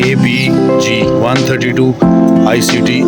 ABG 132 ICT